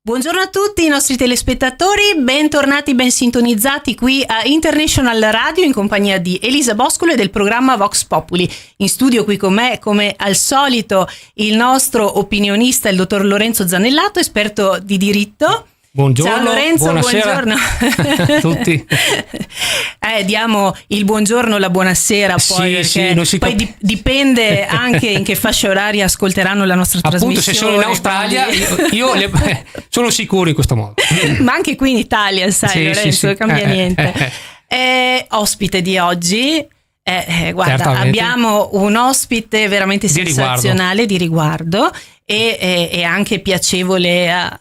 Buongiorno a tutti i nostri telespettatori, bentornati, ben sintonizzati qui a International Radio in compagnia di Elisa Boscolo e del programma Vox Populi. In studio qui con me, come al solito, il nostro opinionista, il dottor Lorenzo Zanellato, esperto di diritto. Buongiorno, ciao Lorenzo, buonasera buongiorno a tutti. Diamo il buongiorno, la buonasera, poi, poi dipende anche in che fascia oraria ascolteranno la nostra trasmissione. Appunto, se sono in Australia, io sono sicuro in questo modo. Ma anche qui in Italia, sai, Lorenzo, non cambia niente. Ospite di oggi, guarda, certamente. Abbiamo un ospite veramente sensazionale di riguardo e anche piacevole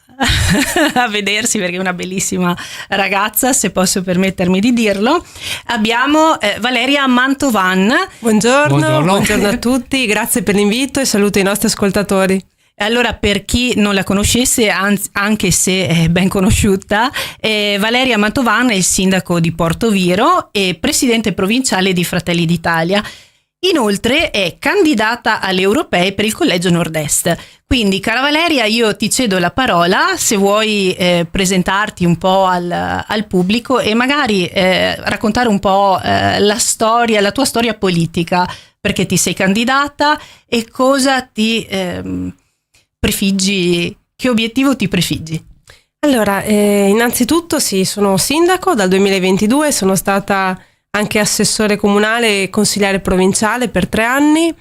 a vedersi, perché è una bellissima ragazza, se posso permettermi di dirlo. Abbiamo Valeria Mantovan. Buongiorno a tutti, grazie per l'invito e saluto i nostri ascoltatori. Allora, per chi non la conoscesse, anche se è ben conosciuta, Valeria Mantovan è il sindaco di Portoviro e presidente provinciale di Fratelli d'Italia. Inoltre è candidata alle europee per il Collegio Nord-Est. Quindi, cara Valeria, io ti cedo la parola se vuoi presentarti un po' al pubblico e magari raccontare un po' la tua storia politica, perché ti sei candidata e cosa ti prefiggi, che obiettivo ti prefiggi? Allora, innanzitutto sì, sono sindaco dal 2022, sono stata anche assessore comunale e consigliere provinciale per 3 anni.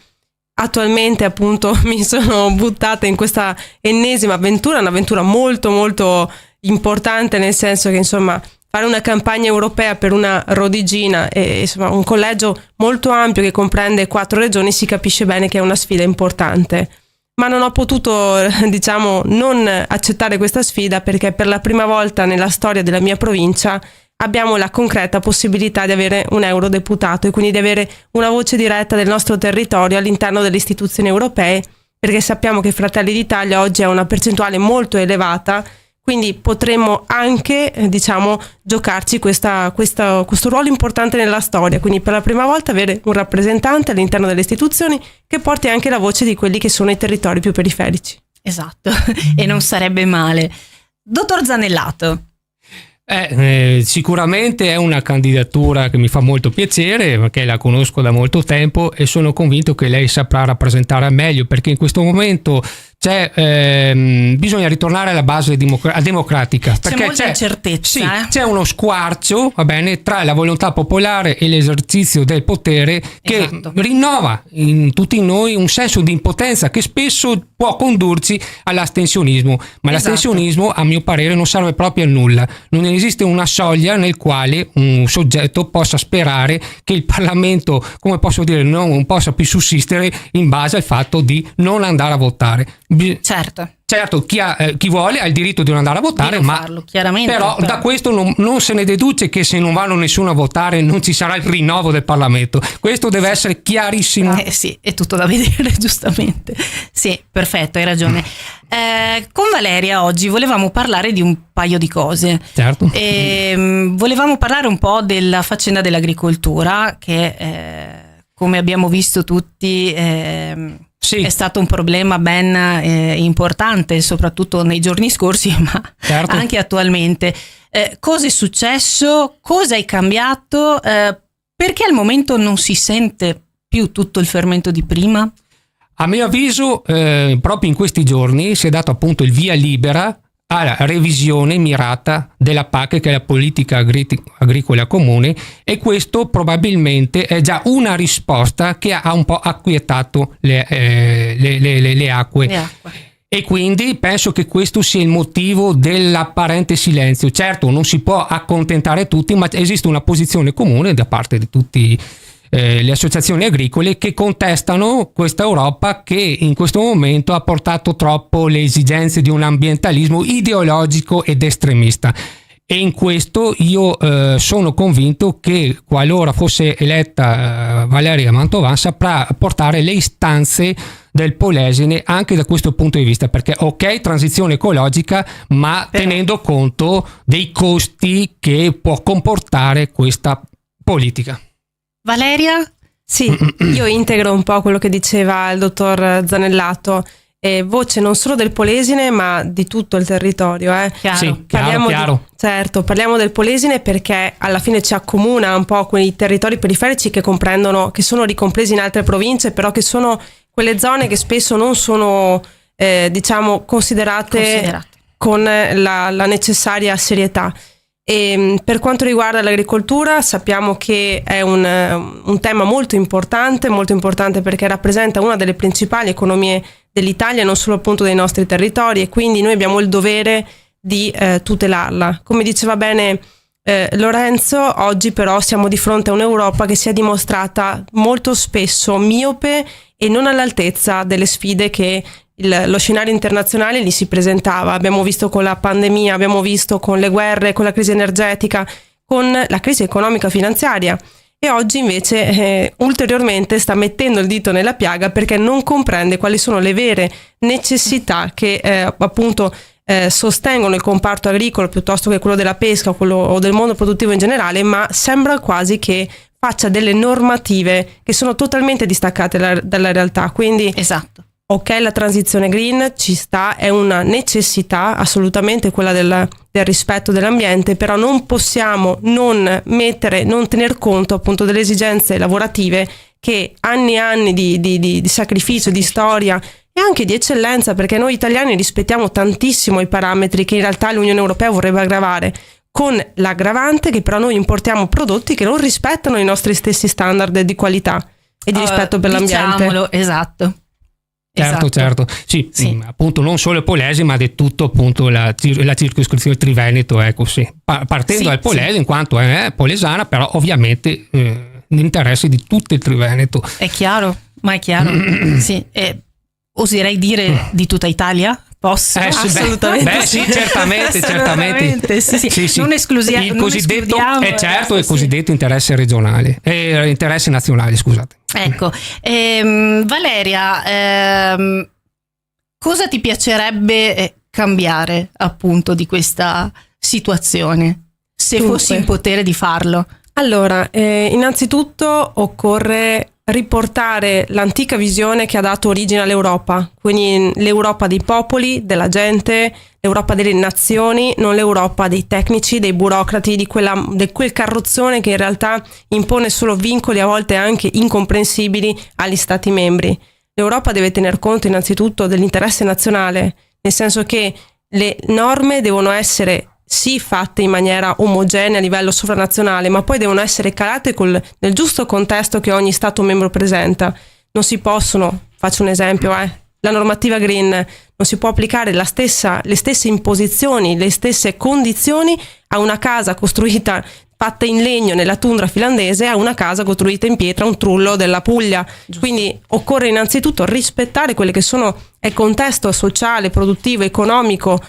Attualmente appunto mi sono buttata in questa ennesima avventura, un'avventura molto molto importante, nel senso che insomma fare una campagna europea per una rodigina e insomma un collegio molto ampio che comprende 4 regioni, si capisce bene che è una sfida importante. Ma non ho potuto, non accettare questa sfida, perché per la prima volta nella storia della mia provincia abbiamo la concreta possibilità di avere un eurodeputato e quindi di avere una voce diretta del nostro territorio all'interno delle istituzioni europee, perché sappiamo che Fratelli d'Italia oggi ha una percentuale molto elevata, quindi potremmo anche giocarci questo ruolo importante nella storia, quindi per la prima volta avere un rappresentante all'interno delle istituzioni che porti anche la voce di quelli che sono i territori più periferici. Esatto, e non sarebbe male. Dottor Zanellato. Sicuramente è una candidatura che mi fa molto piacere, perché la conosco da molto tempo e sono convinto che lei saprà rappresentare al meglio, perché in questo momento bisogna ritornare alla base democratica, perché c'è molta incertezza. Sì, c'è uno squarcio, va bene, tra la volontà popolare e l'esercizio del potere che rinnova in tutti noi un senso di impotenza che spesso può condurci all'astensionismo, ma l'astensionismo a mio parere non serve proprio a nulla. Non esiste una soglia nel quale un soggetto possa sperare che il Parlamento, come posso dire, non possa più sussistere in base al fatto di non andare a votare. Certo, chi vuole ha il diritto di non andare a votare, ma farlo, chiaramente, però da questo non se ne deduce che se non vanno nessuno a votare non ci sarà il rinnovo del Parlamento. Questo deve essere chiarissimo. Sì, è tutto da vedere, giustamente. Sì, perfetto, hai ragione. Con Valeria oggi volevamo parlare di un paio di cose. Certo. Volevamo parlare un po' della faccenda dell'agricoltura che, come abbiamo visto tutti, sì, è stato un problema ben importante, soprattutto nei giorni scorsi, ma certo, anche attualmente. Cosa è successo? Cosa è cambiato? Perché al momento non si sente più tutto il fermento di prima? A mio avviso, proprio in questi giorni si è dato appunto il via libera alla revisione mirata della PAC, che è la politica agricola comune, e questo probabilmente è già una risposta che ha un po' acquietato le acque. E quindi penso che questo sia il motivo dell'apparente silenzio. Certo, non si può accontentare tutti, ma esiste una posizione comune da parte di tutti le associazioni agricole che contestano questa Europa che in questo momento ha portato troppo le esigenze di un ambientalismo ideologico ed estremista. E in questo io sono convinto che qualora fosse eletta Valeria Mantovan saprà portare le istanze del Polesine anche da questo punto di vista, perché ok, transizione ecologica, ma tenendo conto dei costi che può comportare questa politica. Valeria? Sì, io integro un po' quello che diceva il dottor Zanellato. voce non solo del Polesine ma di tutto il territorio. Chiaro. Sì, chiaro. Certo, parliamo del Polesine perché alla fine ci accomuna un po' quei territori periferici che comprendono, che sono ricompresi in altre province, però che sono quelle zone che spesso non sono considerate con la necessaria serietà. E per quanto riguarda l'agricoltura sappiamo che è un tema molto importante perché rappresenta una delle principali economie dell'Italia, non solo appunto dei nostri territori, e quindi noi abbiamo il dovere di tutelarla. Come diceva bene Lorenzo, oggi però siamo di fronte a un'Europa che si è dimostrata molto spesso miope e non all'altezza delle sfide che lo scenario internazionale gli si presentava. Abbiamo visto con la pandemia, abbiamo visto con le guerre, con la crisi energetica, con la crisi economica finanziaria, e oggi invece ulteriormente sta mettendo il dito nella piaga perché non comprende quali sono le vere necessità che appunto sostengono il comparto agricolo piuttosto che quello della pesca o del mondo produttivo in generale, ma sembra quasi che faccia delle normative che sono totalmente distaccate dalla realtà. Quindi esatto. Ok, la transizione green ci sta, è una necessità assolutamente quella del rispetto dell'ambiente, però non possiamo non tener conto appunto delle esigenze lavorative che anni e anni di sacrificio, di storia e anche di eccellenza, perché noi italiani rispettiamo tantissimo i parametri che in realtà l'Unione Europea vorrebbe aggravare, con l'aggravante che però noi importiamo prodotti che non rispettano i nostri stessi standard di qualità e di rispetto per l'ambiente. Diciamolo, esatto. Certo. Sì, appunto non solo il Polesine, ma di tutto appunto la circoscrizione Triveneto, ecco, sì. Partendo dal Polesine, in quanto è polesana, però ovviamente l'interesse di tutto il Triveneto. È chiaro. Sì, oserei dire di tutta Italia. Posso? Assolutamente. Sì, certamente. Sì. Non esclusiamo. Il cosiddetto, il cosiddetto interesse regionale, interesse nazionale, scusate. Ecco, Valeria, cosa ti piacerebbe cambiare appunto di questa situazione, se fossi in potere di farlo? Allora, innanzitutto occorre riportare l'antica visione che ha dato origine all'Europa, quindi l'Europa dei popoli, della gente, l'Europa delle nazioni, non l'Europa dei tecnici, dei burocrati, di quel carrozzone che in realtà impone solo vincoli a volte anche incomprensibili agli Stati membri. L'Europa deve tener conto innanzitutto dell'interesse nazionale, nel senso che le norme devono essere sì fatte in maniera omogenea a livello sovranazionale, ma poi devono essere calate nel giusto contesto che ogni Stato membro presenta. Non si possono, faccio un esempio, la normativa green, non si può applicare le stesse imposizioni, le stesse condizioni a una casa costruita fatta in legno nella tundra finlandese a una casa costruita in pietra, un trullo della Puglia. Giusto. Quindi occorre innanzitutto rispettare quelli che sono il contesto sociale, produttivo, economico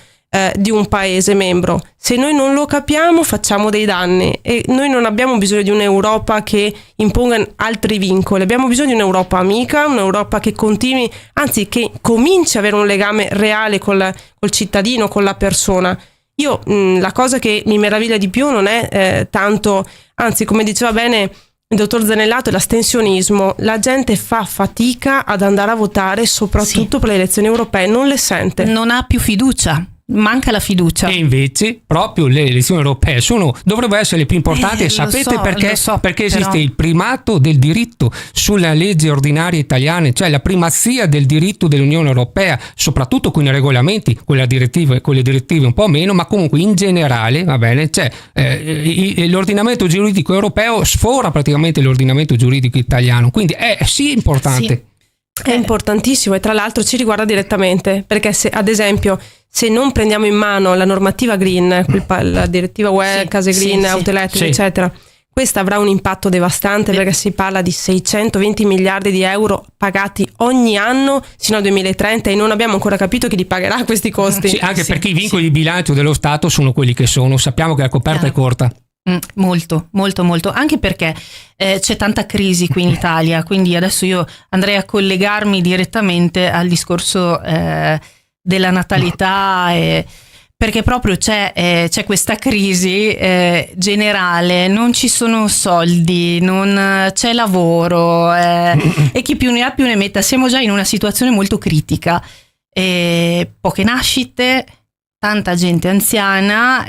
di un paese membro. Se noi non lo capiamo facciamo dei danni, e noi non abbiamo bisogno di un'Europa che imponga altri vincoli, abbiamo bisogno di un'Europa amica, un'Europa che continui, anzi che cominci ad avere un legame reale col cittadino, con la persona. Io la cosa che mi meraviglia di più non è tanto, anzi come diceva bene il dottor Zanellato, è l'astensionismo. La gente fa fatica ad andare a votare, soprattutto per le elezioni europee, non le sente. Non ha più fiducia. Manca la fiducia. E invece proprio le elezioni europee dovrebbero essere le più importanti. Sapete perché? Perché esiste il primato del diritto sulla legge ordinaria italiana, cioè la primazia del diritto dell'Unione Europea, soprattutto con i regolamenti, con le direttive un po' meno, ma comunque in generale, va bene, cioè l'ordinamento giuridico europeo sfora praticamente l'ordinamento giuridico italiano, quindi è sì importante. Sì. È importantissimo, e tra l'altro ci riguarda direttamente, perché se ad esempio se non prendiamo in mano la normativa green, la direttiva UE, case green, auto elettriche, eccetera, questa avrà un impatto devastante, perché si parla di 620 miliardi di euro pagati ogni anno sino al 2030 e non abbiamo ancora capito chi li pagherà questi costi. Sì, anche perché i vincoli di bilancio dello Stato sono quelli che sono, sappiamo che la coperta è corta. Molto, anche perché c'è tanta crisi qui in Italia, quindi adesso io andrei a collegarmi direttamente al discorso della natalità, perché proprio c'è questa crisi generale, non ci sono soldi, non c'è lavoro, e chi più ne ha più ne metta. Siamo già in una situazione molto critica. poche nascite, tanta gente anziana.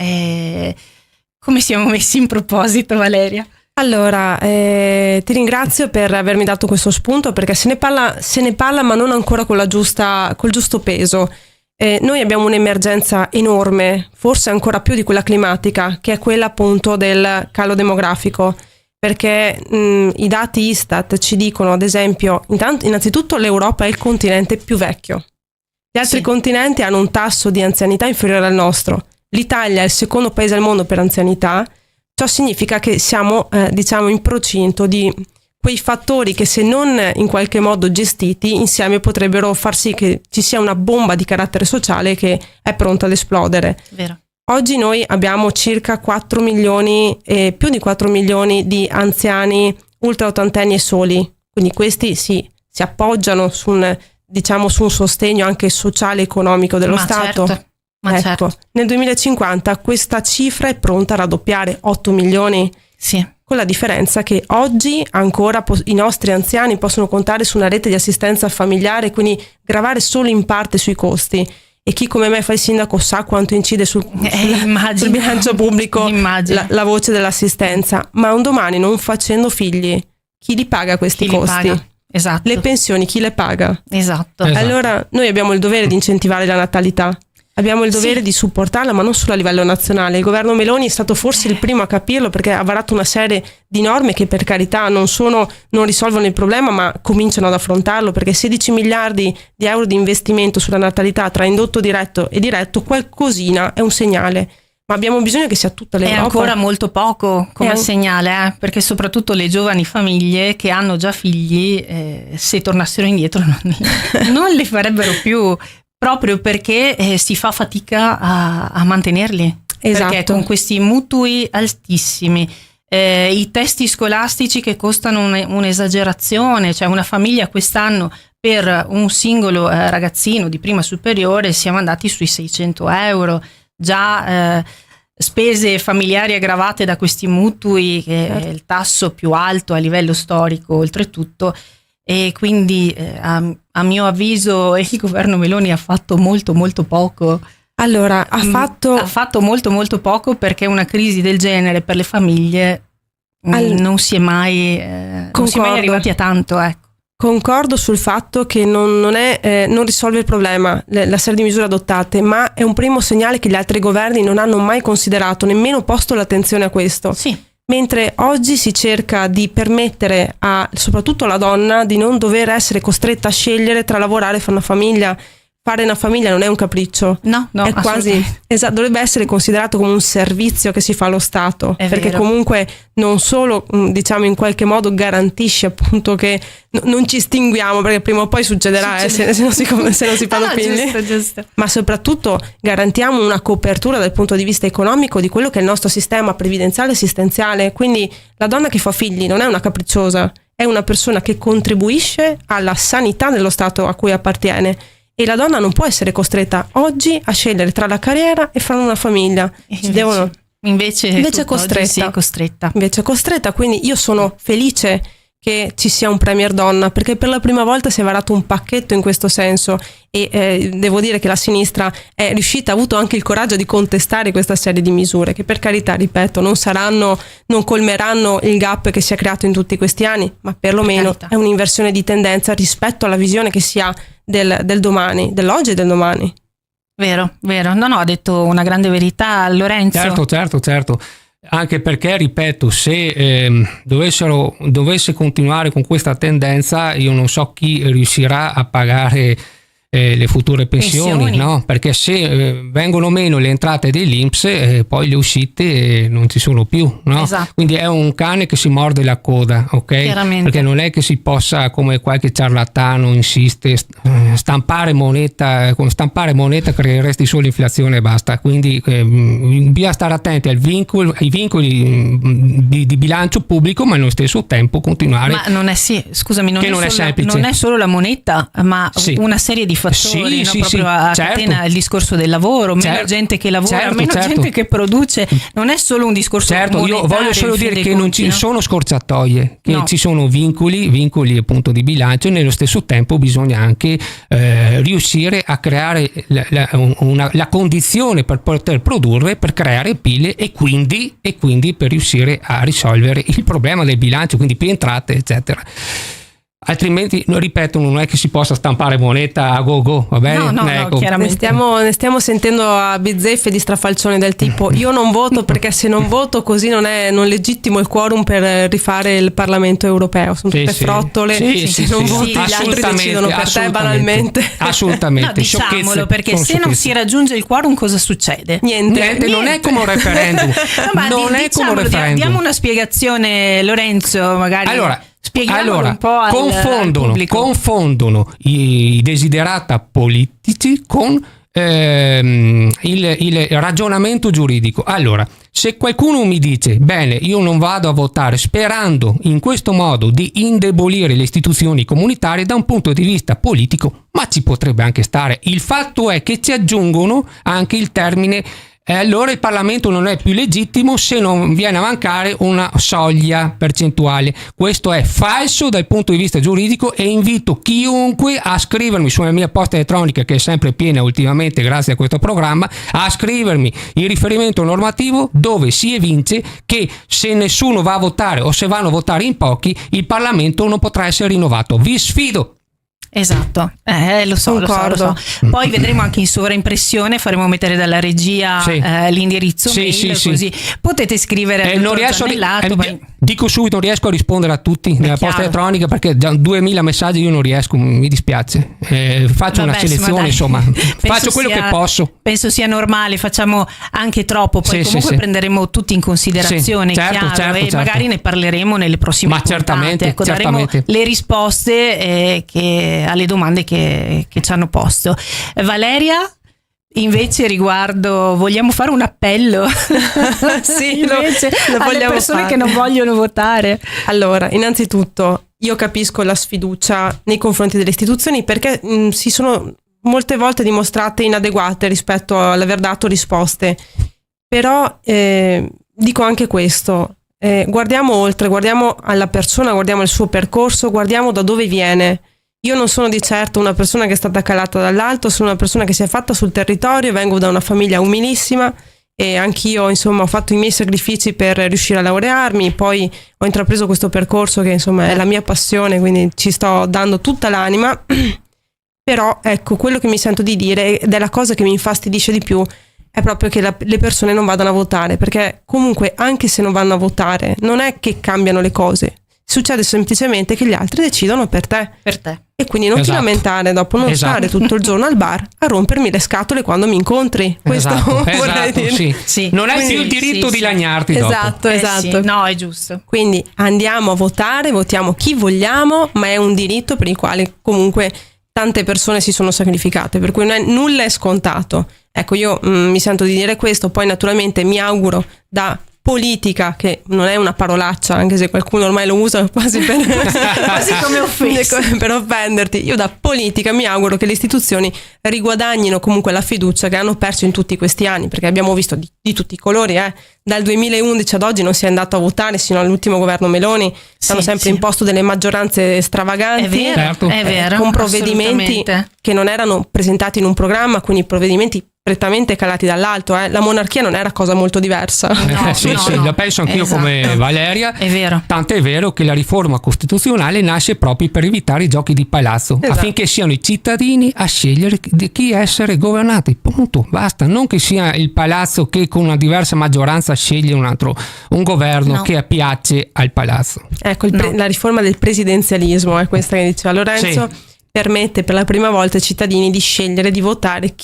Come siamo messi in proposito, Valeria? Allora, ti ringrazio per avermi dato questo spunto, perché se ne parla ma non ancora col giusto peso. Noi abbiamo un'emergenza enorme, forse ancora più di quella climatica, che è quella appunto del calo demografico, perché i dati Istat ci dicono, ad esempio, innanzitutto l'Europa è il continente più vecchio. Gli altri continenti hanno un tasso di anzianità inferiore al nostro. L'Italia è il secondo paese al mondo per anzianità. Ciò significa che siamo, in procinto di quei fattori che, se non in qualche modo gestiti, insieme potrebbero far sì che ci sia una bomba di carattere sociale che è pronta ad esplodere. Vero. Oggi noi abbiamo circa 4 milioni e più di 4 milioni di anziani ultra ottantenni e soli. Quindi questi si appoggiano su un sostegno anche sociale e economico dello Stato. Certo. Ecco, nel 2050 questa cifra è pronta a raddoppiare, 8 milioni. Sì. Con la differenza che oggi ancora i nostri anziani possono contare su una rete di assistenza familiare, quindi gravare solo in parte sui costi. E chi come me fa il sindaco sa quanto incide sul bilancio pubblico la voce dell'assistenza. Ma un domani, non facendo figli, chi li paga questi costi? Esatto. Le pensioni chi le paga? Esatto. Allora noi abbiamo il dovere di incentivare la natalità. Abbiamo il dovere di supportarla, ma non solo a livello nazionale. Il governo Meloni è stato forse il primo a capirlo, perché ha varato una serie di norme che, per carità, non risolvono il problema, ma cominciano ad affrontarlo, perché 16 miliardi di euro di investimento sulla natalità tra indotto diretto e diretto, qualcosina è un segnale. Ma abbiamo bisogno che sia tutta l'Europa. È ancora molto poco come segnale, perché soprattutto le giovani famiglie che hanno già figli, se tornassero indietro non li farebbero più. Proprio perché si fa fatica a mantenerli. Esatto. Perché con questi mutui altissimi, i testi scolastici che costano un'esagerazione, cioè una famiglia quest'anno per un singolo ragazzino di prima superiore siamo andati sui 600 euro, già spese familiari aggravate da questi mutui, che è il tasso più alto a livello storico oltretutto. E quindi a mio avviso il governo Meloni ha fatto molto molto poco. Allora, ha fatto molto molto poco, perché una crisi del genere per le famiglie non si è mai arrivati a tanto, ecco. Concordo sul fatto che non risolve il problema la serie di misure adottate, ma è un primo segnale che gli altri governi non hanno mai considerato, nemmeno posto l'attenzione a questo. Sì. Mentre oggi si cerca di permettere soprattutto alla donna di non dover essere costretta a scegliere tra lavorare e fare una famiglia. Fare una famiglia non è un capriccio, no, è quasi dovrebbe essere considerato come un servizio che si fa allo Stato, perché comunque non solo in qualche modo garantisce appunto che non ci estinguiamo, perché prima o poi succederà se non si fanno figli, giusto. Ma soprattutto garantiamo una copertura dal punto di vista economico di quello che è il nostro sistema previdenziale e assistenziale. Quindi la donna che fa figli non è una capricciosa, è una persona che contribuisce alla sanità dello Stato a cui appartiene. E la donna non può essere costretta oggi a scegliere tra la carriera e fare una famiglia. Invece è costretta. Invece è costretta, quindi io sono felice che ci sia un premier donna, perché per la prima volta si è varato un pacchetto in questo senso, e devo dire che la sinistra è riuscita, ha avuto anche il coraggio di contestare questa serie di misure che, per carità, ripeto, non colmeranno il gap che si è creato in tutti questi anni, ma perlomeno è un'inversione di tendenza rispetto alla visione che si ha del domani, dell'oggi e del domani. Vero. No, ha detto una grande verità, Lorenzo. Certo. Anche perché, ripeto, se dovesse continuare con questa tendenza, io non so chi riuscirà a pagare le future pensioni, no? Perché se vengono meno le entrate dell'INPS, poi le uscite non ci sono più, no? Esatto. Quindi è un cane che si morde la coda, ok? Chiaramente. Perché non è che si possa, come qualche ciarlatano insiste, stampare moneta che resti solo inflazione e basta. Quindi bisogna stare attenti ai vincoli di bilancio pubblico, ma allo stesso tempo continuare. Ma non è semplice. Non è solo la moneta, ma una serie di fattori, sì, proprio a certo. catena il discorso del lavoro, meno Certo. gente che lavora, Certo, meno certo. gente che produce, non è solo un discorso Certo, io voglio solo dire che non ci sono scorciatoie, che No. ci sono vincoli appunto di bilancio, e nello stesso tempo bisogna anche riuscire a creare la condizione per poter produrre, per creare PIL e quindi per riuscire a risolvere il problema del bilancio, quindi più entrate, eccetera. Altrimenti, ripeto, non è che si possa stampare moneta a go, va bene? No, Ecco. chiaramente. Ne stiamo sentendo a bizzeffe di strafalcioni del tipo io non voto perché se non voto così non legittimo il quorum per rifare il Parlamento europeo. Sono tutte frottole, se non voti gli altri decidono per te banalmente. Assolutamente. No, diciamolo, Sciocchezze, perché sono se non sciocchezze. si raggiunge il quorum cosa succede? Niente. Non è come un referendum. No, ma non è come un diciamolo, referendum. diamo una spiegazione, Lorenzo, magari. Spieghiamolo un po' al pubblico. Confondono i desiderata politici con il ragionamento giuridico. Allora, se qualcuno mi dice bene, io non vado a votare sperando in questo modo di indebolire le istituzioni comunitarie, da un punto di vista politico, ma ci potrebbe anche stare. Il fatto è che ci aggiungono anche il termine allora il Parlamento non è più legittimo se non viene a mancare una soglia percentuale. Questo è falso dal punto di vista giuridico e invito chiunque a scrivermi sulla mia posta elettronica, che è sempre piena ultimamente grazie a questo programma, a scrivermi il riferimento normativo dove si evince che se nessuno va a votare o se vanno a votare in pochi, il Parlamento non potrà essere rinnovato. Vi sfido. Esatto, lo so. Poi vedremo anche in sovraimpressione, faremo mettere dalla regia l'indirizzo mail, così potete scrivere non riesco dico subito, non riesco a rispondere a tutti nella posta elettronica perché già 2000 messaggi io non riesco, mi dispiace. Faccio una selezione, insomma, faccio quello che posso. Penso sia normale, facciamo anche troppo, poi comunque prenderemo tutti in considerazione, chiaro, magari ne parleremo nelle prossime puntate. Certamente. Daremo le risposte alle domande che ci hanno posto. Valeria, invece riguardo, vogliamo fare un appello invece alle persone che non vogliono votare. Allora, innanzitutto io capisco la sfiducia nei confronti delle istituzioni perché si sono molte volte dimostrate inadeguate rispetto all'aver dato risposte, però dico anche questo, guardiamo oltre, guardiamo alla persona, guardiamo il suo percorso, guardiamo da dove viene. Io non sono di certo una persona che è stata calata dall'alto, sono una persona che si è fatta sul territorio, vengo da una famiglia umilissima e anch'io insomma ho fatto i miei sacrifici per riuscire a laurearmi, poi ho intrapreso questo percorso che insomma è la mia passione, quindi ci sto dando tutta l'anima. Però ecco, quello che mi sento di dire ed è la cosa che mi infastidisce di più è proprio che le persone non vadano a votare, perché comunque anche se non vanno a votare non è che cambiano le cose. Succede semplicemente che gli altri decidono per te. E quindi non ti lamentare dopo, non stare tutto il giorno al bar a rompermi le scatole quando mi incontri. Questo vorrei dire. Sì. Non hai più il diritto di lagnarti dopo. Esatto. No, è giusto. Quindi andiamo a votare, votiamo chi vogliamo, ma è un diritto per il quale comunque tante persone si sono sacrificate, per cui nulla è scontato. Ecco, io mi sento di dire questo, poi naturalmente mi auguro da politica, che non è una parolaccia, anche se qualcuno ormai lo usa quasi quasi come offesa per offenderti. Io da politica mi auguro che le istituzioni riguadagnino comunque la fiducia che hanno perso in tutti questi anni, perché abbiamo visto di tutti i colori, dal 2011 ad oggi non si è andato a votare, sino all'ultimo governo Meloni hanno sempre imposto delle maggioranze stravaganti, è vero, con provvedimenti che non erano presentati in un programma, quindi provvedimenti prettamente calati dall'alto. La monarchia non era cosa molto diversa. No. La penso anch'io come Valeria. È vero. Tant'è vero che la riforma costituzionale nasce proprio per evitare i giochi di palazzo, affinché siano i cittadini a scegliere di chi essere governati. Punto, basta. Non che sia il palazzo che con una diversa maggioranza sceglie un governo che piace al palazzo. Ecco, la riforma del presidenzialismo è questa che diceva Lorenzo. Permette per la prima volta ai cittadini di scegliere, di votare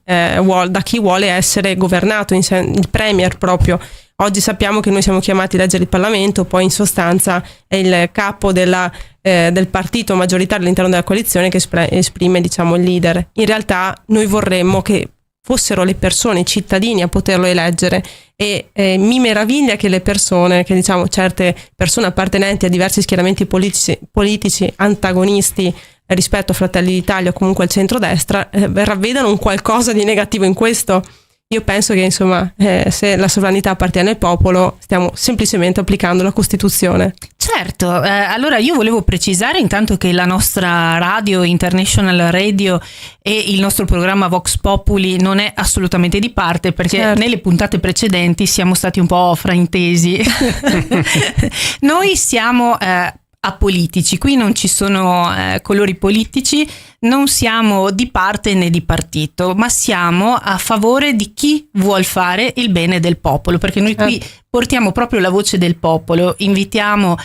da chi vuole essere governato, il premier proprio. Oggi sappiamo che noi siamo chiamati a eleggere il Parlamento, poi in sostanza è il capo del partito maggioritario all'interno della coalizione che esprime diciamo il leader. In realtà noi vorremmo che fossero le persone, i cittadini a poterlo eleggere e mi meraviglia che le persone, che diciamo certe persone appartenenti a diversi schieramenti politici antagonisti rispetto a Fratelli d'Italia o comunque al centrodestra ravvedano un qualcosa di negativo in questo. Io penso che insomma se la sovranità appartiene al popolo stiamo semplicemente applicando la Costituzione. Certo, allora io volevo precisare intanto che la nostra radio, International Radio, e il nostro programma Vox Populi non è assolutamente di parte, perché certo, nelle puntate precedenti siamo stati un po' fraintesi. Noi siamo apolitici, qui non ci sono colori politici, non siamo di parte né di partito, ma siamo a favore di chi vuol fare il bene del popolo, perché noi qui portiamo proprio la voce del popolo, invitiamo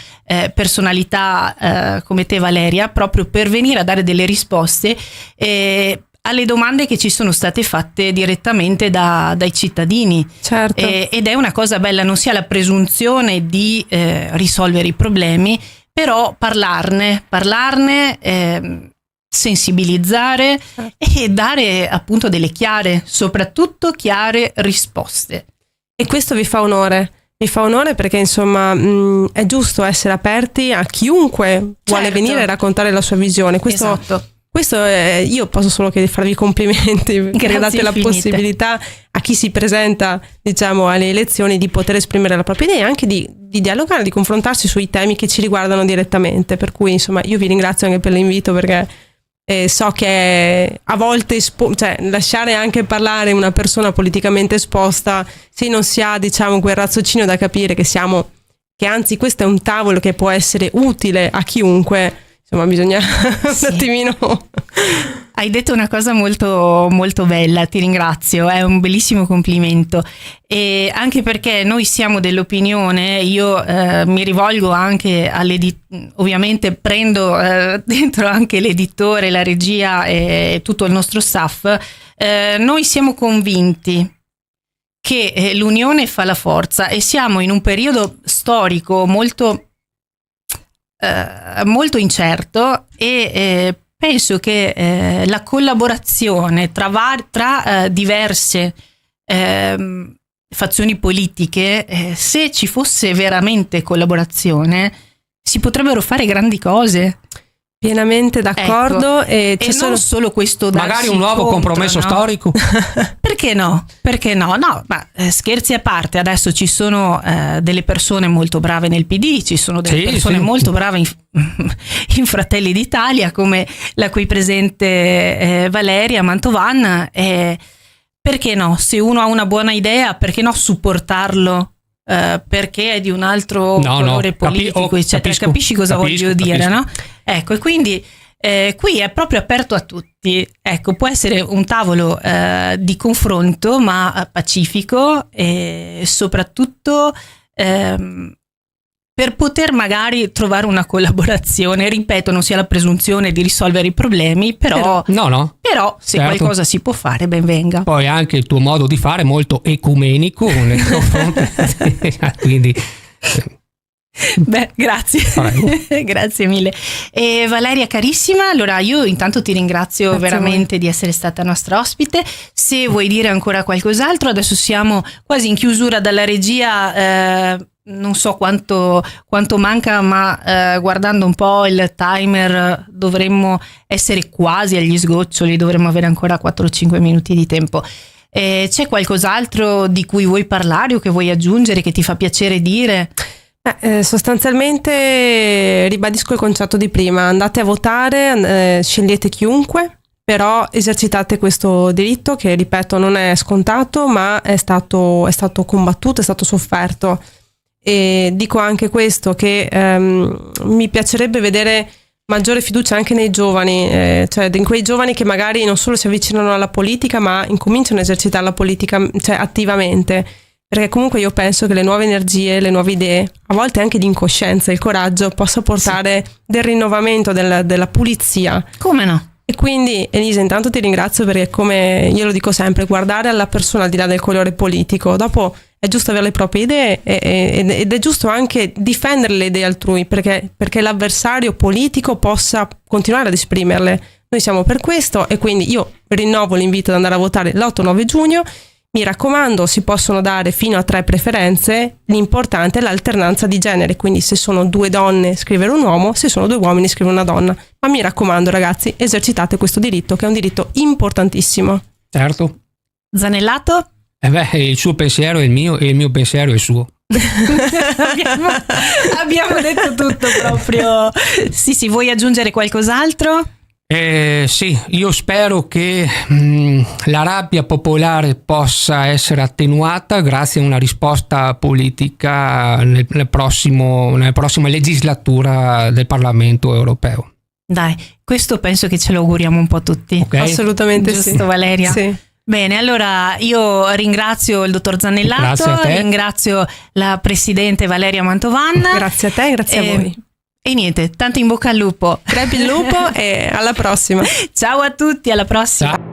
personalità come te, Valeria, proprio per venire a dare delle risposte alle domande che ci sono state fatte direttamente dai cittadini. certo. Ed è una cosa bella, non si ha la presunzione di risolvere i problemi, però parlarne, sensibilizzare e dare appunto delle soprattutto chiare risposte. E questo vi fa onore perché insomma è giusto essere aperti a chiunque vuole venire a raccontare la sua visione. Questo io posso solo che farvi complimenti, perché date la possibilità a chi si presenta, diciamo, alle elezioni di poter esprimere la propria idea e anche di dialogare, di confrontarsi sui temi che ci riguardano direttamente. Per cui insomma io vi ringrazio anche per l'invito, perché so che a volte lasciare anche parlare una persona politicamente esposta, se non si ha, diciamo, quel raziocinio da capire che anzi questo è un tavolo che può essere utile a chiunque. Insomma, bisogna un attimino. Hai detto una cosa molto, molto bella, ti ringrazio, è un bellissimo complimento. E anche perché noi siamo dell'opinione, io mi rivolgo anche ovviamente prendo dentro anche l'editore, la regia e tutto il nostro staff. Noi siamo convinti che l'unione fa la forza e siamo in un periodo storico molto incerto e penso che la collaborazione tra diverse fazioni politiche, se ci fosse veramente collaborazione, si potrebbero fare grandi cose. Pienamente d'accordo. Ecco. E non solo questo magari un nuovo compromesso storico. Perché no? No, ma scherzi a parte, adesso ci sono delle persone molto brave nel PD, ci sono delle persone molto brave in Fratelli d'Italia, come la qui presente Valeria Mantovan. Perché no? Se uno ha una buona idea, perché no supportarlo? Perché è di un altro colore politico, eccetera. Capisci cosa voglio dire, no? Ecco, e quindi qui è proprio aperto a tutti. Ecco, può essere un tavolo di confronto, ma pacifico, e soprattutto per poter magari trovare una collaborazione. Ripeto, non si ha la presunzione di risolvere i problemi, però se qualcosa si può fare, ben venga. Poi anche il tuo modo di fare è molto ecumenico nei confronti, quindi beh, grazie. Grazie mille. E Valeria carissima, allora io intanto ti ringrazio veramente di essere stata nostra ospite. Se vuoi dire ancora qualcos'altro, adesso siamo quasi in chiusura dalla regia, non so quanto manca, ma guardando un po' il timer dovremmo essere quasi agli sgoccioli, dovremmo avere ancora 4-5 minuti di tempo. C'è qualcos'altro di cui vuoi parlare o che vuoi aggiungere, che ti fa piacere dire? Sostanzialmente ribadisco il concetto di prima: andate a votare, scegliete chiunque, però esercitate questo diritto che, ripeto, non è scontato, ma è stato combattuto, è stato sofferto. E dico anche questo, che mi piacerebbe vedere maggiore fiducia anche nei giovani, cioè in quei giovani che magari non solo si avvicinano alla politica, ma incominciano a esercitare la politica, cioè attivamente, perché comunque io penso che le nuove energie, le nuove idee, a volte anche di incoscienza, il coraggio possa portare del rinnovamento, della pulizia. Come no? E quindi, Elisa, intanto ti ringrazio, perché, come io lo dico sempre, guardare alla persona al di là del colore politico. Dopo è giusto avere le proprie idee ed è giusto anche difendere le idee altrui, perché l'avversario politico possa continuare ad esprimerle. Noi siamo per questo, e quindi io rinnovo l'invito ad andare a votare l'8-9 giugno. Mi raccomando, si possono dare fino a 3 preferenze, l'importante è l'alternanza di genere, quindi se sono 2 donne scrivere un uomo, se sono 2 uomini scrivere una donna. Ma mi raccomando ragazzi, esercitate questo diritto che è un diritto importantissimo. Certo. Zanellato? Il suo pensiero è il mio e il mio pensiero è il suo. abbiamo detto tutto proprio. Sì, vuoi aggiungere qualcos'altro? Sì, io spero che la rabbia popolare possa essere attenuata grazie a una risposta politica nella prossima legislatura del Parlamento europeo. Dai, questo penso che ce lo auguriamo un po' tutti. Okay? Assolutamente Giusto, sì. Valeria? Sì. Bene, allora io ringrazio il dottor Zanellato, ringrazio la presidente Valeria Mantovan. Grazie a te, grazie a voi. E niente, tanto in bocca al lupo. Crepi il lupo e alla prossima. Ciao a tutti, alla prossima. Ciao.